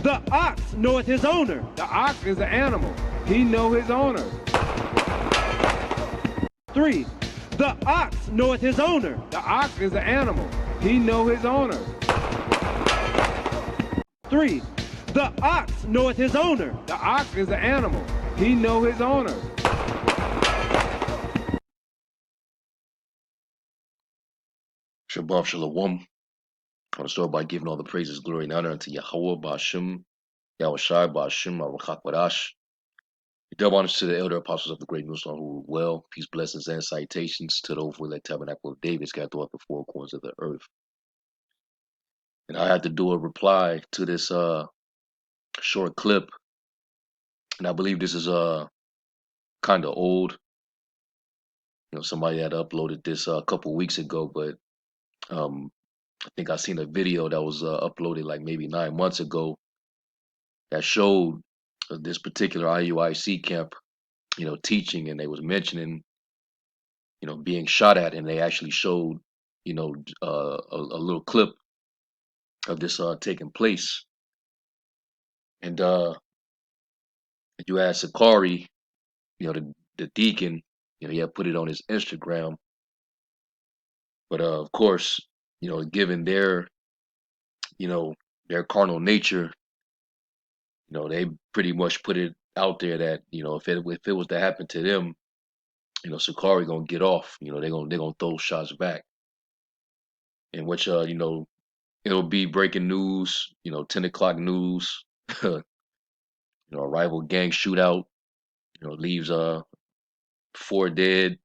The ox knoweth his owner. The ox is an animal. He know his owner. 3. The ox knoweth his owner. The ox is an animal. He know his owner. 3. The ox knoweth his owner. The ox is an animal. He know his owner. Shabbat Shalom. I want to start by giving all the praises, glory, and honor unto Yahweh, Ba'ashem, Yahushai, Ba'ashem, Arachak Badash. Double honors to the elder apostles of the great Muslim who rule well. Peace, blessings, and salutations to the overlay tabernacle of David scattered throughout the four corners of the earth. And I had to do a reply to this short clip, and I believe this is kind of old. You know, somebody had uploaded this a couple weeks ago, but I think I seen a video that was uploaded like maybe 9 months ago that showed this particular IUIC camp, you know, teaching, and they was mentioning, you know, being shot at, and they actually showed, you know, a little clip of this taking place. And you had Sakari, you know, the deacon, you know, he had put it on his Instagram. But of course, you know, given their, you know, their carnal nature, you know, they pretty much put it out there that, you know, if it was to happen to them, you know, Sakari gonna get off. You know, they're gonna throw shots back. In which you know, it'll be breaking news, you know, 10 o'clock news, you know, a rival gang shootout, you know, leaves 4 dead,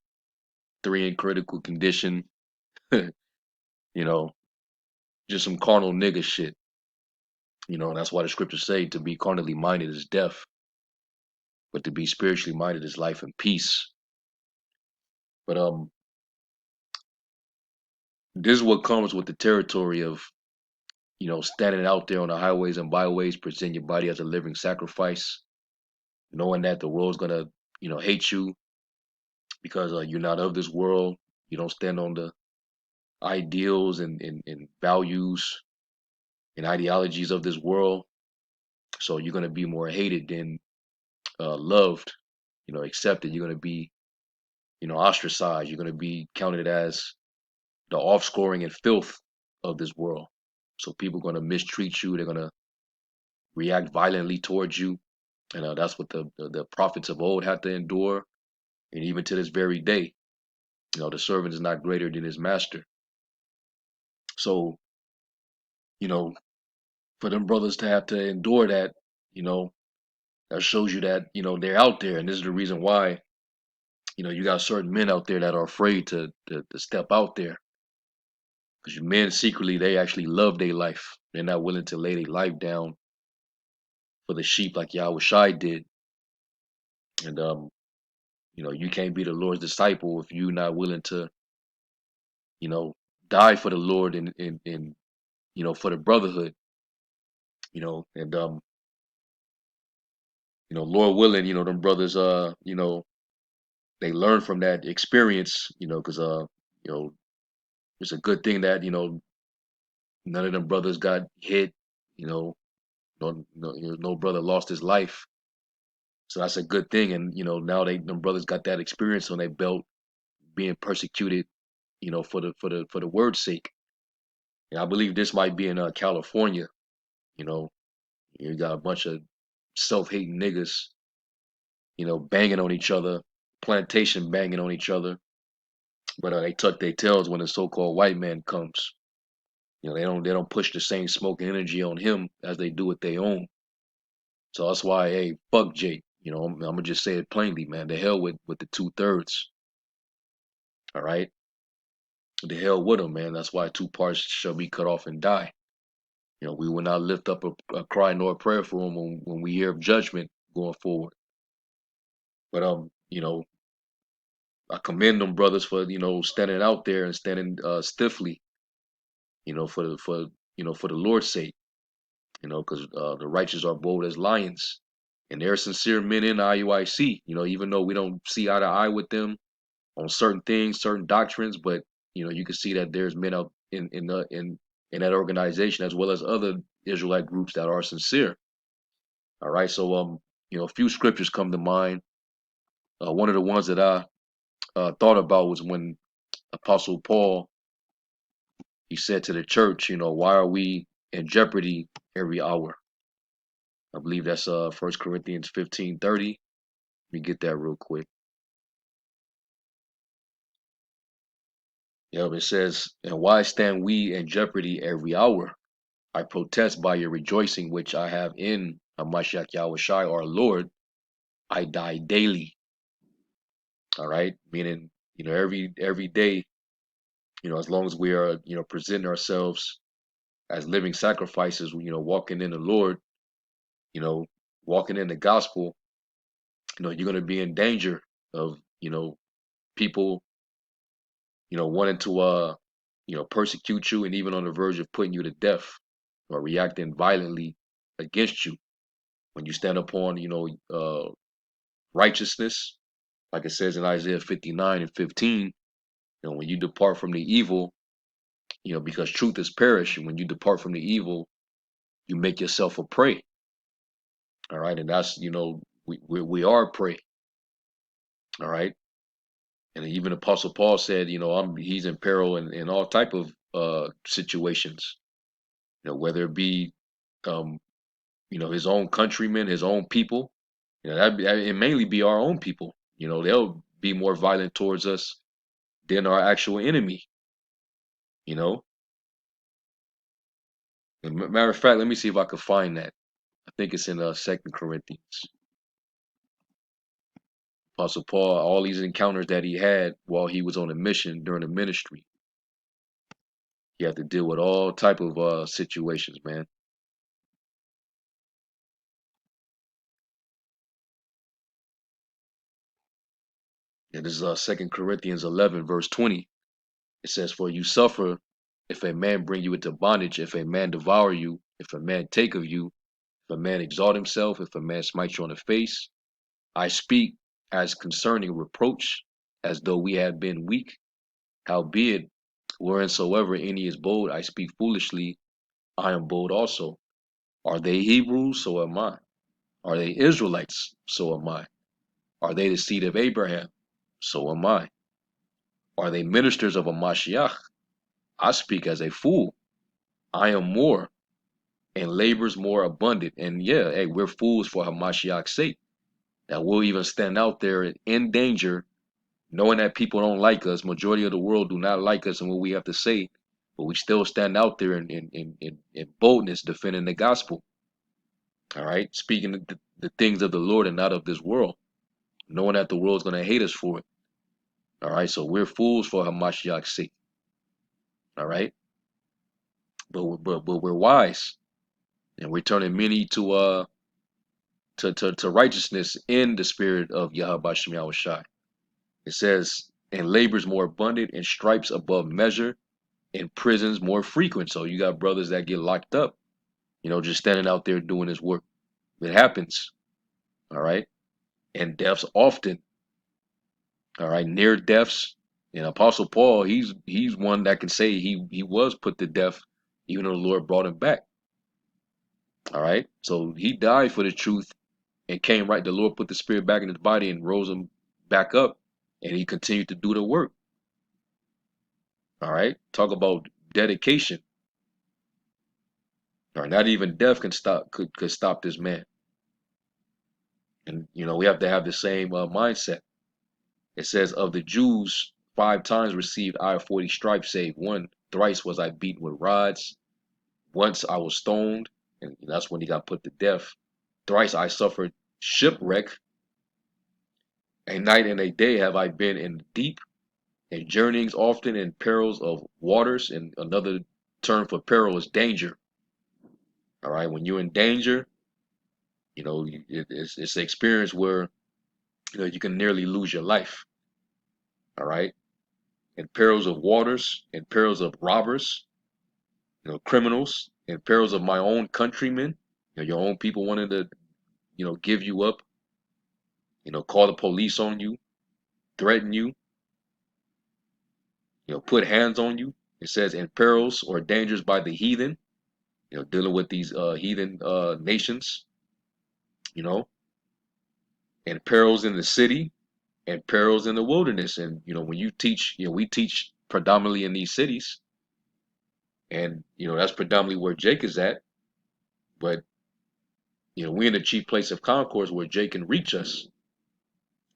3 in critical condition, you know, just some carnal nigga shit. You know, and that's why the scriptures say to be carnally minded is death, but to be spiritually minded is life and peace. But this is what comes with the territory of, you know, standing out there on the highways and byways, present your body as a living sacrifice, knowing that the world's gonna, you know, hate you because you're not of this world. You don't stand on the ideals and values and ideologies of this world. So you're gonna be more hated than loved, you know, accepted. You're gonna be, you know, ostracized. You're gonna be counted as the offscoring and filth of this world. So people are gonna mistreat you. They're gonna react violently towards you, and that's what the prophets of old had to endure, and even to this very day, you know, the servant is not greater than his master. So, you know, for them brothers to have to endure that, you know, that shows you that, you know, they're out there, and this is the reason why, you know, you got certain men out there that are afraid to step out there, because men secretly they actually love their life. They're not willing to lay their life down for the sheep like Yahushai did, and you know, you can't be the Lord's disciple if you're not willing to, you know, die for the Lord and you know, for the brotherhood, you know, and you know, Lord willing, you know, them brothers, you know, they learn from that experience, you know, because you know, it's a good thing that, you know, none of them brothers got hit, you know, no brother lost his life, so that's a good thing, and you know, now them brothers got that experience on their belt, being persecuted, you know, for the word's sake. And I believe this might be in California. You know, you got a bunch of self-hating niggas, you know, banging on each other, plantation banging on each other, but they tuck their tails when the so-called white man comes. You know, they don't push the same smoke and energy on him as they do with their own. So that's why, hey, fuck Jake. You know, I'm gonna just say it plainly, man. The hell with the 2/3. All right, the hell with him, man. That's why 2 parts shall be cut off and die. You know, we will not lift up a cry nor a prayer for him when we hear of judgment going forward. But you know, I commend them brothers for, you know, standing out there and standing stiffly, you know, for you know, for the Lord's sake, you know, because the righteous are bold as lions, and they're sincere men in the IUIC. You know, even though we don't see eye to eye with them on certain things, certain doctrines, but you know, you can see that there's men out in that organization as well as other Israelite groups that are sincere. All right, so a few scriptures come to mind. One of the ones that I thought about was when Apostle Paul, he said to the church, why are we in jeopardy every hour? I believe that's 1 Corinthians 15:30. Let me get that real quick. Yeah, it says, and why stand we in jeopardy every hour? I protest by your rejoicing which I have in Hamashiach Yahushai our Lord. I die daily. All right, meaning every day, as long as we are presenting ourselves as living sacrifices, walking in the Lord, you know, walking in the gospel, you're going to be in danger of people wanting to persecute you and even on the verge of putting you to death or reacting violently against you when you stand upon righteousness, like it says in Isaiah 59:15. When you depart from the evil, because truth is perish, and when you depart from the evil, you make yourself a prey. All right, and that's we are prey. All right, and even Apostle Paul said, he's in peril in all type of situations. Whether it be um, his own countrymen, his own people. That it mainly be our own people. They'll be more violent towards us than our actual enemy. You know. Matter of fact, let me see if I could find that. I think it's in 2 Corinthians. Apostle Paul, all these encounters that he had while he was on a mission during the ministry, he had to deal with all type of situations, man. And this is 2 Corinthians 11:20. It says, "For you suffer if a man bring you into bondage, if a man devour you, if a man take of you, if a man exalt himself, if a man smite you on the face. I speak as concerning reproach, as though we had been weak. Howbeit, whereinsoever any is bold, I speak foolishly, I am bold also. Are they Hebrews? So am I. Are they Israelites? So am I. Are they the seed of Abraham? So am I. Are they ministers of a Mashiach? I speak as a fool. I am more, and labors more abundant." And yeah, hey, we're fools for Hamashiach's sake. That we'll even stand out there in danger, knowing that people don't like us. Majority of the world do not like us and what we have to say, but we still stand out there in boldness, defending the gospel. All right, speaking the things of the Lord and not of this world, knowing that the world's going to hate us for it. All right, so we're fools for Hamashiach's sake. All right, but we're wise, and we're turning many to righteousness in the spirit of Yahweh Shem Yahushai. It says, "And labors more abundant, and stripes above measure, and prisons more frequent." So you got brothers that get locked up, just standing out there doing his work. It happens, all right? And deaths often, all right, near deaths. And Apostle Paul, he's one that can say he was put to death, even though the Lord brought him back. All right. So he died for the truth and came right. The Lord put the spirit back in his body and rose him back up, and he continued to do the work. All right. Talk about dedication. All right. Not even death could stop this man. And we have to have the same mindset. It says, "Of the Jews, 5 times received I 40 stripes, save one. Thrice was I beaten with rods. Once I was stoned," and that's when he got put to death. "Thrice I suffered shipwreck. A night and a day have I been in the deep, and journeyings often in perils of waters." And another term for peril is danger. All right, when you're in danger, it's an experience where you can nearly lose your life. All right, in perils of waters, in perils of robbers, criminals, in perils of my own countrymen, your own people wanting to, give you up, call the police on you, threaten you, put hands on you. It says in perils or dangers by the heathen, dealing with these heathen nations. you know, and perils in the city and perils in the wilderness. And when you teach, we teach predominantly in these cities, and that's predominantly where Jake is at. But we're in the chief place of concourse where Jake can reach us.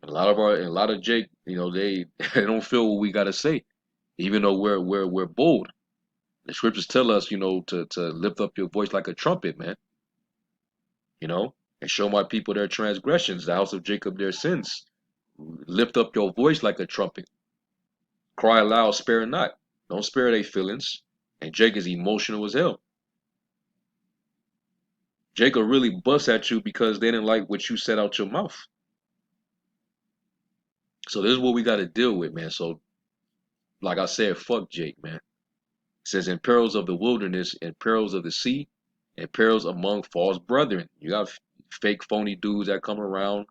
And a lot of Jake, they they don't feel what we gotta say, even though we're bold. The scriptures tell us, to lift up your voice like a trumpet, man. And show my people their transgressions, the house of Jacob their sins. Lift up your voice like a trumpet. Cry aloud, spare not. Don't spare their feelings. And Jake is emotional as hell. Jake will really bust at you because they didn't like what you said out your mouth. So this is what we got to deal with, man. So, like I said, fuck Jake, man. It says, in perils of the wilderness, in perils of the sea, and perils among false brethren. You got fake, phony dudes that come around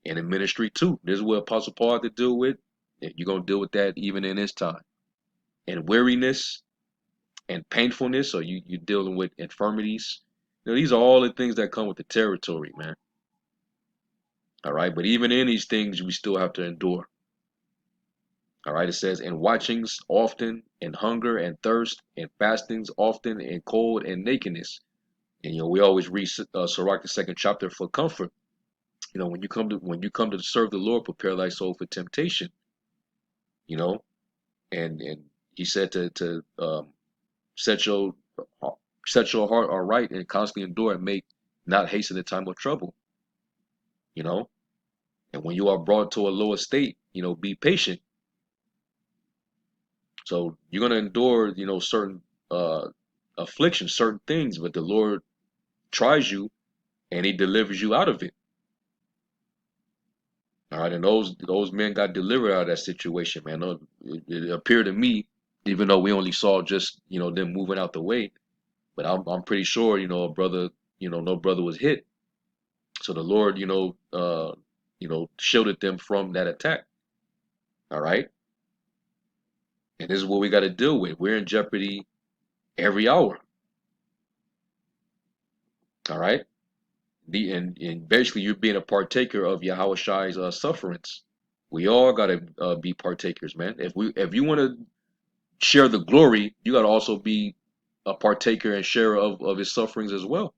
in the ministry too. This is what Apostle Paul had to deal with. And you're going to deal with that even in this time. And weariness and painfulness, or you're dealing with infirmities. These are all the things that come with the territory, man. All right. But even in these things, we still have to endure. All right. It says, in watchings often, in hunger and thirst, in fastings often, in cold and nakedness. And we always read Sirach the second chapter for comfort. When you come to serve the Lord, prepare thy soul for temptation. You know, and he said to set your set your heart aright and constantly endure and make not hasten the time of trouble. You know, and when you are brought to a lower state, be patient. So you're gonna endure, certain uh afflictions, certain things, but the Lord tries you and He delivers you out of it. All right, and those men got delivered out of that situation, man. It appeared to me, even though we only saw just them moving out the way, but I'm pretty sure a brother, no brother was hit. So the Lord, shielded them from that attack. All right, and this is what we got to deal with. We're in jeopardy every hour. All right, and basically you're being a partaker of Yahweh Shai's sufferings. We all got to be partakers, man. If you want to share the glory, you got to also be a partaker and share of his sufferings as well.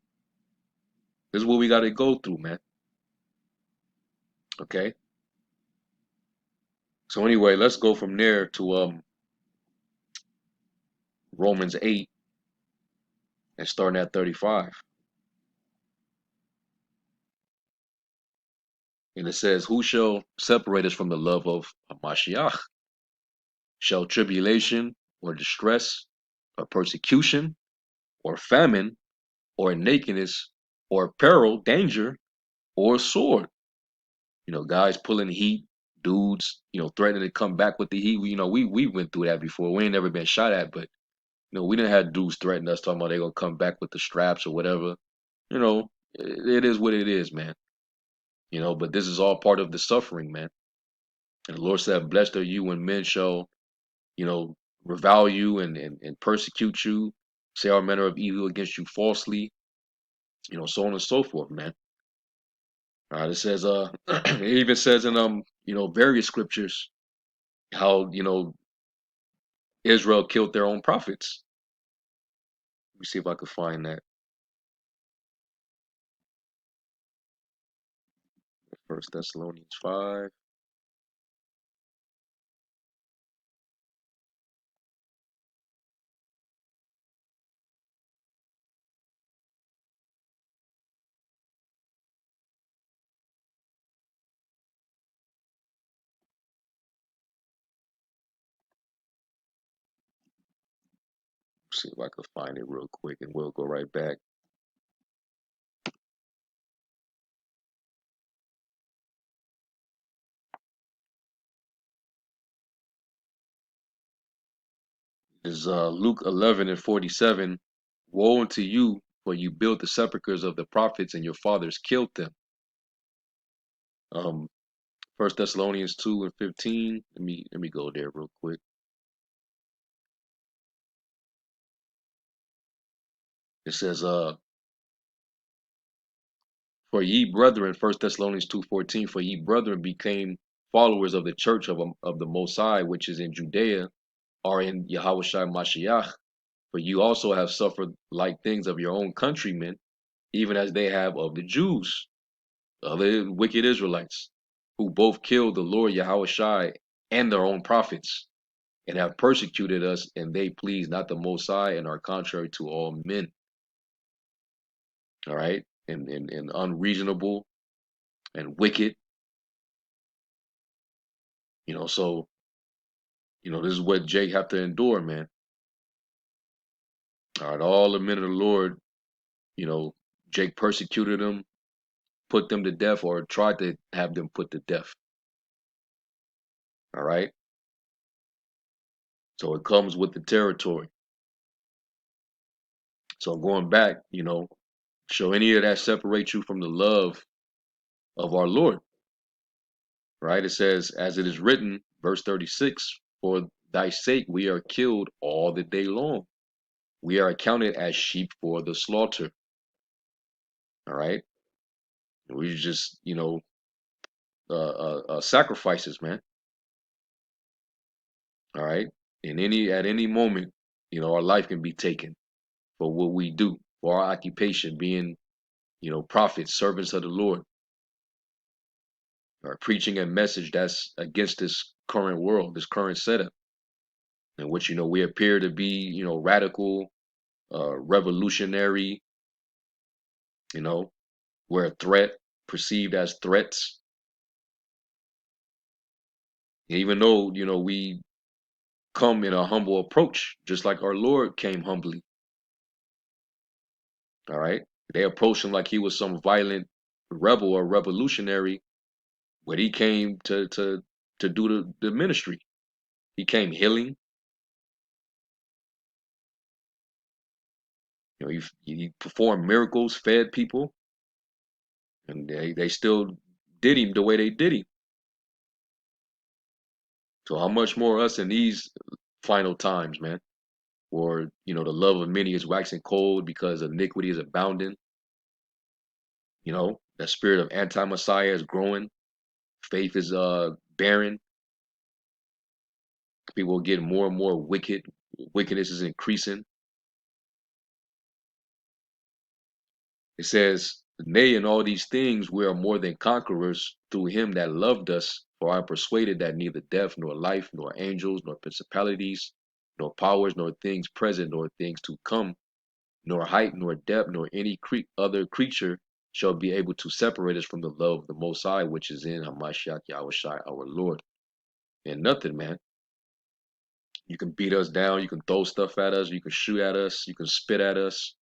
This is what we got to go through, man. Okay. So anyway, let's go from there to Romans 8 and starting at 35. And it says, who shall separate us from the love of Mashiach? Shall tribulation or distress or persecution or famine or nakedness or peril, danger or sword? Guys pulling heat, dudes, threatening to come back with the heat. We went through that before. We ain't never been shot at, but we didn't have dudes threatening us talking about they gonna come back with the straps or whatever. It is what it is, man. But this is all part of the suffering, man. And the Lord said, blessed are you when men shall, you know, revile you and persecute you, say all manner of evil against you falsely, so on and so forth, man. All right, it says, it even says in various scriptures how Israel killed their own prophets. Let me see if I could find that. First Thessalonians 5. See if I could find it real quick, and we'll go right back. Is Luke 11 and 47. Woe unto you, for you built the sepulchres of the prophets, and your fathers killed them. Um, First Thessalonians 2 and 15. Let me go there real quick. It says, For ye brethren, 1 Thessalonians 2:14, for ye brethren became followers of the church of the Most High, which is in Judea, are in Yahushua Mashiach. For you also have suffered like things of your own countrymen, even as they have of the Jews, other wicked Israelites, who both killed the Lord Yahushua and their own prophets, and have persecuted us, and they please not the Most High, and are contrary to all men. All right, and unreasonable and wicked. So this is what Jake have to endure, man. All right, all the men of the Lord, you know, Jake persecuted them, put them to death, or tried to have them put to death. All right. So it comes with the territory. So going back, shall any of that separate you from the love of our Lord? Right? It says, as it is written, verse 36, for thy sake we are killed all the day long. We are accounted as sheep for the slaughter. All right. We just, sacrifices, man. All right. At any moment, our life can be taken for what we do, for our occupation, being, prophets, servants of the Lord, or preaching a message that's against this current world, this current setup, in which, we appear to be, radical, revolutionary, you know, we're a threat, perceived as threats, even though, we come in a humble approach, just like our Lord came humbly. All right. They approached him like he was some violent rebel or revolutionary, but he came to do the ministry. He came healing. He performed miracles, fed people, and they still did him the way they did him. So how much more us in these final times, man? Or the love of many is waxing cold because iniquity is abounding. That spirit of anti-Messiah is growing. Faith is barren. People are getting more and more wicked. Wickedness is increasing. It says, nay, in all these things we are more than conquerors through him that loved us. For I am persuaded that neither death, nor life, nor angels, nor principalities, nor powers, nor things present, nor things to come, nor height, nor depth, nor any other creature shall be able to separate us from the love of the Most High, which is in Hamashiach Yahushua our Lord. And nothing, man. You can beat us down, you can throw stuff at us, you can shoot at us, you can spit at us,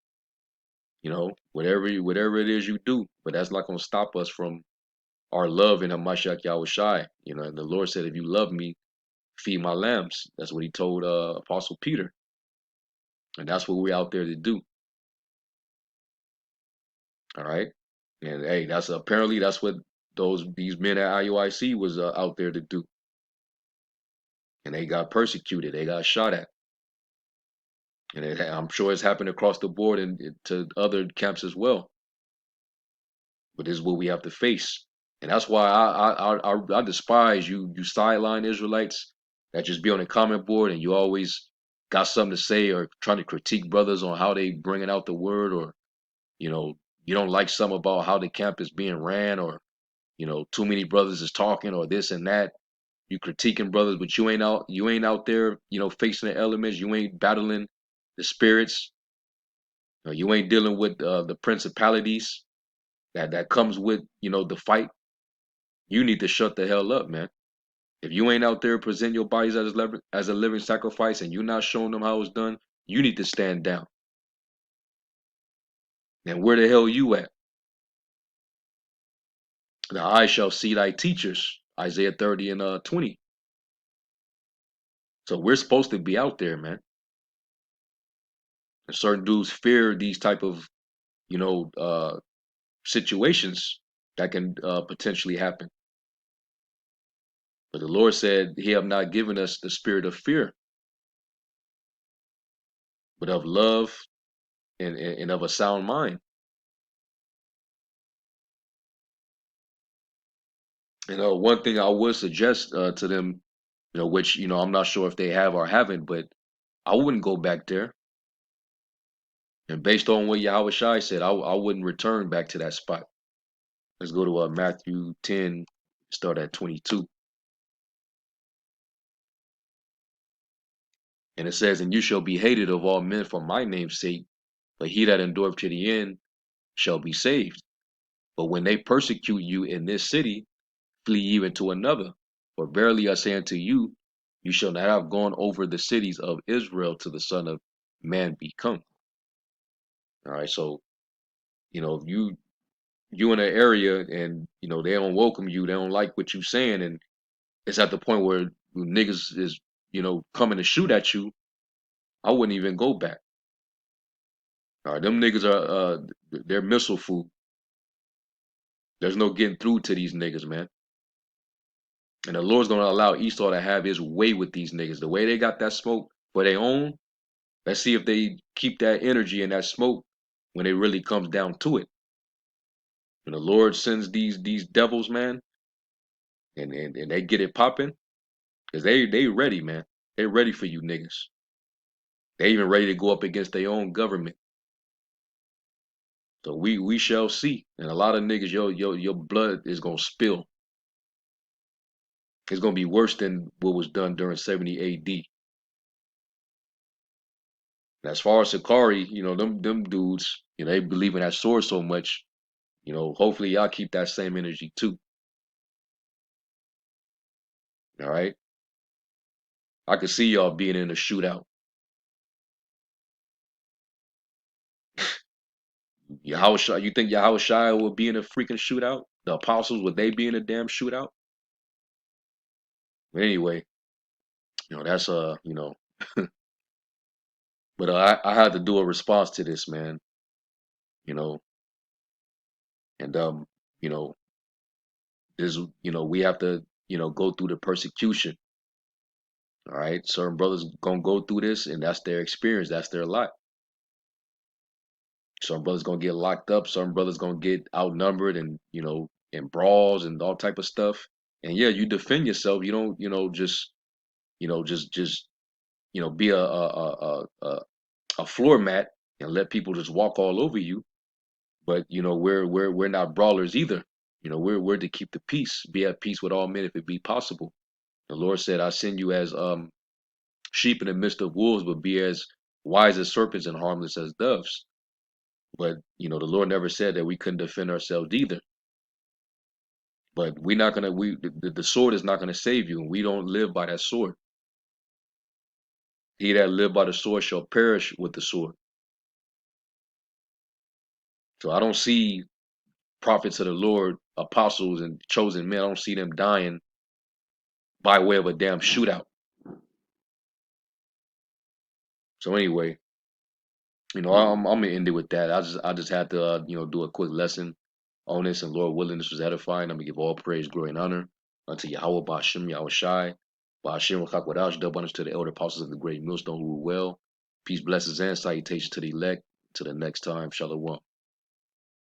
whatever it is you do, but that's not going to stop us from our love in Hamashiach Yahushai. And the Lord said, if you love me, feed my lambs. That's what he told Apostle Peter. And that's what we're out there to do. All right. And hey, that's what these men at IUIC was out there to do. And they got persecuted. They got shot at. And I'm sure it's happened across the board and to other camps as well. But this is what we have to face. And that's why I despise you sideline Israelites that just be on the comment board and you always got something to say or trying to critique brothers on how they bringing out the word, or you don't like something about how the camp is being ran, or too many brothers is talking, or this and that. You critiquing brothers, but you ain't out there facing the elements. You ain't battling the spirits. You ain't dealing with the principalities that comes with the fight. You need to shut the hell up, man. If you ain't out there present your bodies as a living sacrifice and you're not showing them how it's done, you need to stand down. And where the hell you at? The eye shall see thy teachers, Isaiah 30 and 20. So we're supposed to be out there, man. And certain dudes fear these type of, situations that can potentially happen. But the Lord said he have not given us the spirit of fear, but of love and of a sound mind. One thing I would suggest to them, which I'm not sure if they have or haven't, but I wouldn't go back there. And based on what Yahweh Shai said, I wouldn't return back to that spot. Let's go to Matthew 10, start at 22. And it says, "And you shall be hated of all men for my name's sake, but he that endureth to the end shall be saved. But when they persecute you in this city, flee ye into another. For verily I say unto you, you shall not have gone over the cities of Israel till the Son of Man be come." All right, so if you in an area and they don't welcome you, they don't like what you saying, and it's at the point where niggas is coming to shoot at you, I wouldn't even go back. All right, them niggas are they're missile food. There's no getting through to these niggas, man. And the Lord's gonna allow Esau to have his way with these niggas. The way they got that smoke for their own, let's see if they keep that energy and that smoke when it really comes down to it. When the Lord sends these devils, man, and they get it popping, because they ready, man. They ready for you niggas. They even ready to go up against their own government. So we shall see. And a lot of niggas, your blood is gonna spill. It's gonna be worse than what was done during 70 AD. And as far as Sakari, them dudes, they believe in that sword so much. Hopefully y'all keep that same energy too. All right. I could see y'all being in a shootout. You think Yahweh Shai will be in a freaking shootout? The apostles, would they be in a damn shootout? But anyway, that's but I had to do a response to this, man. You know, and you know, this, we have to, go through the persecution. All right. Certain brothers gonna go through this, and that's their experience, that's their lot. Some brothers gonna get locked up, some brothers gonna get outnumbered and in brawls and all type of stuff. And yeah, you defend yourself. You don't, just just be a floor mat and let people just walk all over you. But we're not brawlers either. We're to keep the peace, be at peace with all men if it be possible. The Lord said, "I send you as sheep in the midst of wolves, but be as wise as serpents and harmless as doves." But the Lord never said that we couldn't defend ourselves either. But we're not gonna the sword is not gonna save you, and we don't live by that sword. He that live by the sword shall perish with the sword. So I don't see prophets of the Lord, apostles and chosen men, I don't see them dying by way of a damn shootout. So anyway, I'm gonna end it with that. I just had to do a quick lesson on this, and Lord willing, this was edifying. I'm gonna give all praise, glory, and honor unto Yahweh Ba'ashem, Yahweh Shai, Ba'ashem Chakwadash, double honors to the elder apostles of the great millstone who rule well. Peace, blessings, and salutations to the elect. To the next time, Shalom.